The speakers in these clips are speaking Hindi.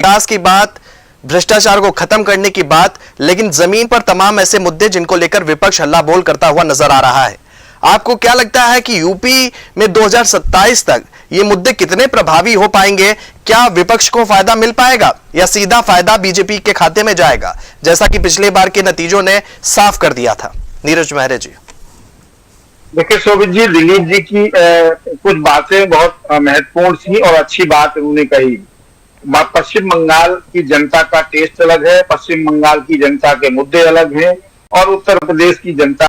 विकास की बात, भ्रष्टाचार को खत्म करने की बात, लेकिन जमीन पर तमाम ऐसे मुद्दे जिनको लेकर विपक्ष हल्ला बोल करता हुआ नजर आ रहा है। आपको क्या लगता है कि यूपी में 2027 तक ये मुद्दे कितने प्रभावी हो पाएंगे? क्या विपक्ष को फायदा मिल पाएगा या सीधा फायदा बीजेपी के खाते में जाएगा, जैसा कि पिछले बार के नतीजों ने साफ कर दिया था? नीरज मेहरे जी। देखिए शोभित जी, दिलीप जी की कुछ बातें बहुत महत्वपूर्ण थी और अच्छी बात उन्होंने कही। पश्चिम बंगाल की जनता का टेस्ट अलग है, पश्चिम बंगाल की जनता के मुद्दे अलग हैं, और उत्तर प्रदेश की जनता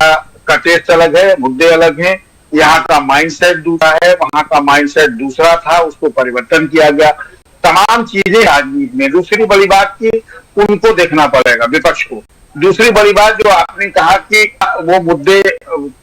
का टेस्ट अलग है, मुद्दे अलग हैं। यहाँ का माइंडसेट दूसरा है, वहां का माइंडसेट दूसरा था, उसको परिवर्तन किया गया। तमाम चीजें राजनीति में। दूसरी बड़ी बात की उनको देखना पड़ेगा, विपक्ष को। दूसरी बड़ी बात जो आपने कहा कि वो मुद्दे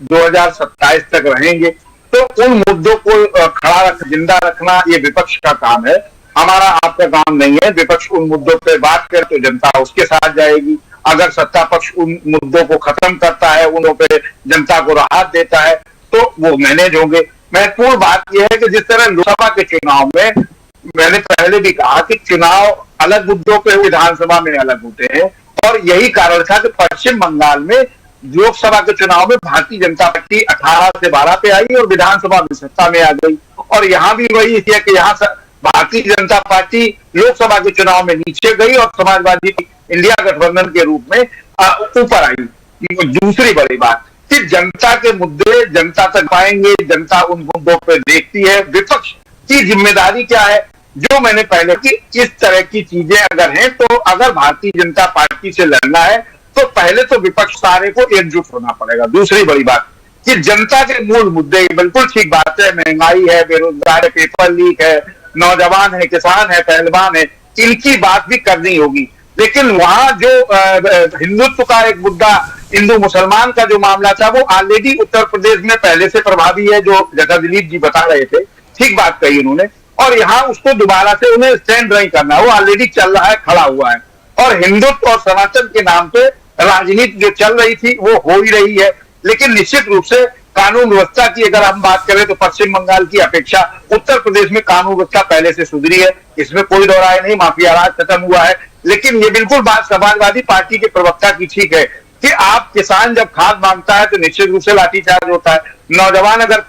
2027 तक रहेंगे, तो उन मुद्दों को जिंदा रखना ये विपक्ष का काम है, हमारा आपका काम नहीं है। विपक्ष उन मुद्दों पे बात करे तो जनता उसके साथ जाएगी। अगर सत्ता पक्ष उन मुद्दों को खत्म करता है, उन पे जनता को राहत देता है, तो वो मैनेज होंगे। महत्वपूर्ण बात यह है कि जिस तरह लोकसभा के चुनाव में मैंने पहले भी कहा कि चुनाव अलग मुद्दों पे विधानसभा में अलग होते हैं, और यही कारण था कि पश्चिम बंगाल में लोकसभा के चुनाव में भारतीय जनता पार्टी 18 से 12 पे आई और विधानसभा में सत्ता में आ गई। और यहाँ भी वही है कि यहाँ भारतीय जनता पार्टी लोकसभा के चुनाव में नीचे गई और समाजवादी इंडिया गठबंधन के रूप में ऊपर आई। दूसरी बड़ी बात कि जनता के मुद्दे जनता तक पाएंगे, जनता उन मुद्दों पर देखती है। विपक्ष की जिम्मेदारी क्या है, जो मैंने पहले की, इस तरह की चीजें अगर हैं, तो अगर भारतीय जनता पार्टी से लड़ना है तो पहले तो विपक्ष सारे को एकजुट होना पड़ेगा। दूसरी बड़ी बात कि जनता के मूल मुद्दे, बिल्कुल ठीक बात है, महंगाई है, बेरोजगार है, पेपर लीक है, नौजवान है, किसान है, पहलवान है, इनकी बात भी करनी होगी। लेकिन वहां जो हिंदुत्व का एक मुद्दा, हिंदू मुसलमान का जो मामला था, वो ऑलरेडी उत्तर प्रदेश में पहले से प्रभावी है, जो जैसा दिलीप जी बता रहे थे, ठीक बात कही उन्होंने। और यहाँ उसको दोबारा से उन्हें स्टैंड नहीं करना, वो ऑलरेडी चल रहा है, खड़ा हुआ है। और हिंदुत्व और सनातन के नाम पे राजनीति जो चल रही थी वो हो ही रही है। लेकिन निश्चित रूप से कानून व्यवस्था की अगर हम बात करें तो पश्चिम बंगाल की अपेक्षा उत्तर प्रदेश में कानून व्यवस्था पहले से सुधरी है, इसमें कोई दो राय नहीं। माफिया राज खत्म हुआ है। लेकिन ये बिल्कुल बात समाजवादी पार्टी के प्रवक्ता की ठीक है कि आप किसान जब खाद मांगता है तो निश्चित रूप से लाठीचार्ज होता है। नौजवान अगर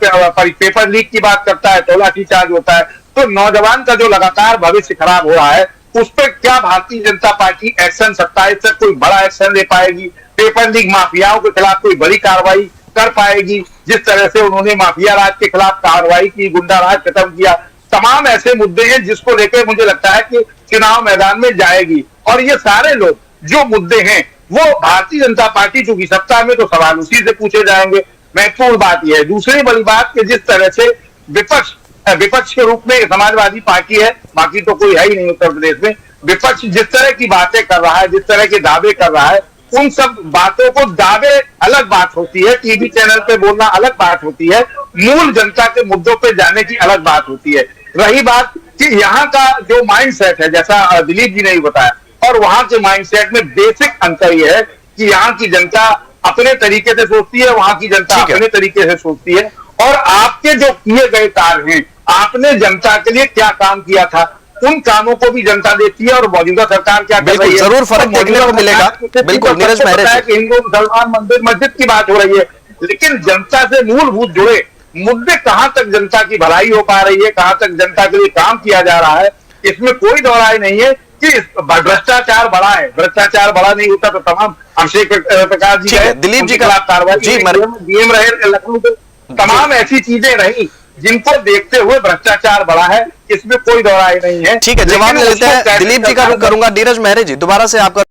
पेपर लीक की बात करता है तो लाठीचार्ज होता है। तो नौजवान का जो लगातार भविष्य खराब हो रहा है, उस पर क्या भारतीय जनता पार्टी एक्शन 27 तक कोई बड़ा एक्शन ले पाएगी? पेपर लीक माफियाओं के खिलाफ कोई बड़ी कार्रवाई कर पाएगी? जिस तरह से उन्होंने माफिया राज के खिलाफ कार्रवाई की, गुंडा राज खत्म किया, तमाम ऐसे मुद्दे हैं जिसको लेकर मुझे लगता है कि चुनाव मैदान में जाएगी। और ये सारे लोग जो मुद्दे हैं वो भारतीय जनता पार्टी चूंकि सत्ता में, तो सवाल उसी से पूछे जाएंगे। महत्वपूर्ण बात यह है। दूसरी बड़ी बात कि जिस तरह से विपक्ष के रूप में समाजवादी पार्टी है, बाकी तो कोई है ही नहीं उत्तर प्रदेश में, विपक्ष जिस तरह की बातें कर रहा है, जिस तरह के दावे कर रहा है, उन सब बातों को, दावे अलग बात होती है, टीवी चैनल पे बोलना अलग बात होती है, मूल जनता के मुद्दों पे जाने की अलग बात होती है। रही बात कि यहाँ का जो माइंडसेट है, जैसा दिलीप जी ने भी बताया, और वहां के माइंडसेट में बेसिक अंतर यह है कि यहाँ की जनता अपने तरीके से सोचती है, वहां की जनता अपने तरीके से सोचती है। और आपके जो किए गए कार्य हैं, आपने जनता के लिए क्या काम किया था, उन कामों को भी जनता देखती है। और मौजूदा सरकार क्या कर रही है, जरूर फर्क देखने को मिलेगा। बिल्कुल नीरज मेहरे जी, हिंदू मुसलमान मंदिर मस्जिद की बात हो रही है, लेकिन जनता से मूलभूत जुड़े मुद्दे, कहां तक जनता की भलाई हो पा रही है, कहां तक जनता के लिए काम किया जा रहा है, इसमें कोई दो राय नहीं है कि भ्रष्टाचार बढ़ा है। भ्रष्टाचार बढ़ा नहीं होता तो तमाम अभिषेक प्रकाश जी है, दिलीप जी का कार्रवाई, डीएम रहे लखनऊ के, तमाम ऐसी चीजें रही जिनको देखते हुए भ्रष्टाचार बढ़ा है, इसमें कोई दो राय नहीं है। ठीक है, जवाब ले लेते हैं। दिलीप जी का रुख करूंगा। नीरज मेहरे जी, दोबारा से आपका